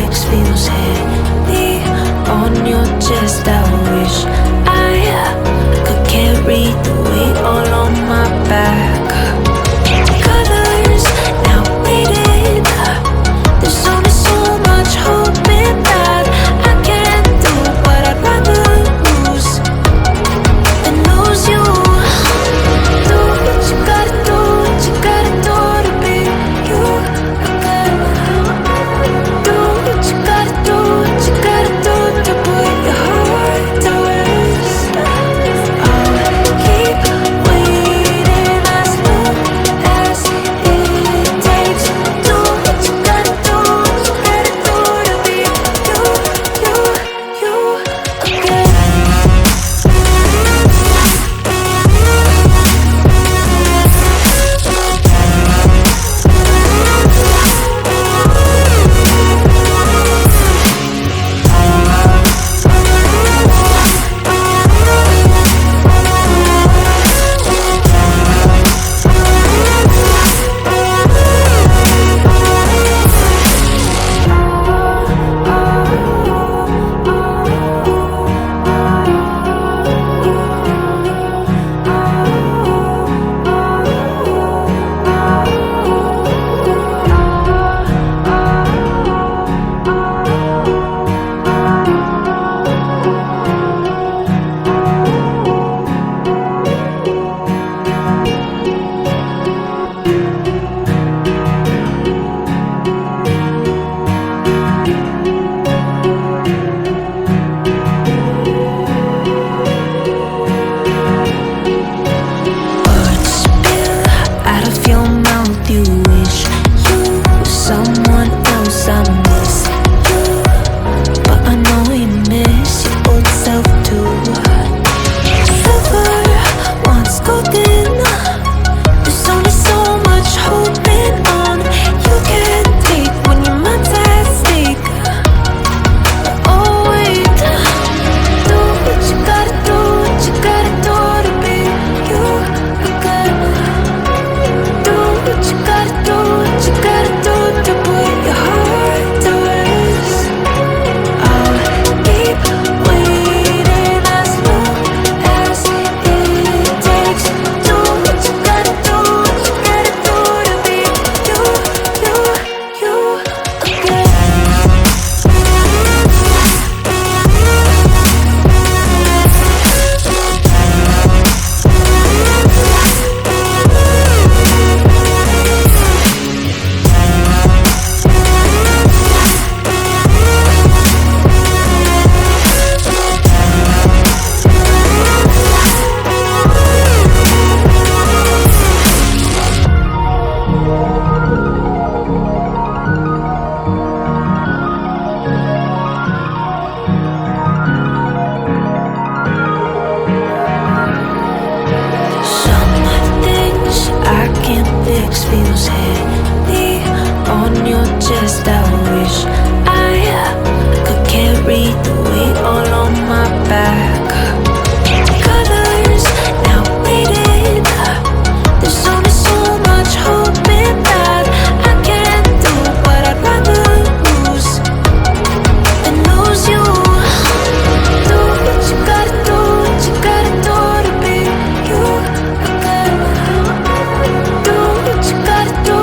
fix feels heavy on your chest. I wish I could carry the weight all on my back. Colors now faded. There's only so much hoping that I can do, but I'd rather lose than lose you. Do what you gotta do, what you gotta do to be you again. Do what you gotta do, what you gotta do to put your heart to rest. I'll keep waiting as long as it takes. Do what you gotta do, what you gotta do to be you again. Words spill out of your mouth. You wish you were someone else. I miss you, but I know we miss your old self too. Silver once golden. There's only so much holding on. You can't take when your mind's at stake. Oh wait, do what you gotta do, what you gotta do to be you again. Do what you gotta do, what you gotta do to put your heart to rest. I'll keep waiting as long as it takes. Do what you gotta do, what you gotta do to be you again. Some things I can't fix feels heavy on your chest. I wish I could carry the weight all on my back. Colors now faded. There's only so much hoping that I can do, but I'd rather lose than lose you. Do what you gotta do, what you gotta do to be you again. Do what you gotta do,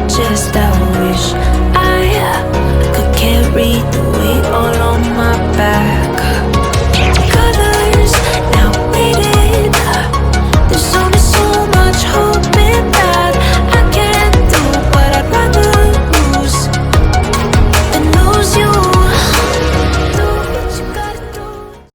chest. I wish I could carry the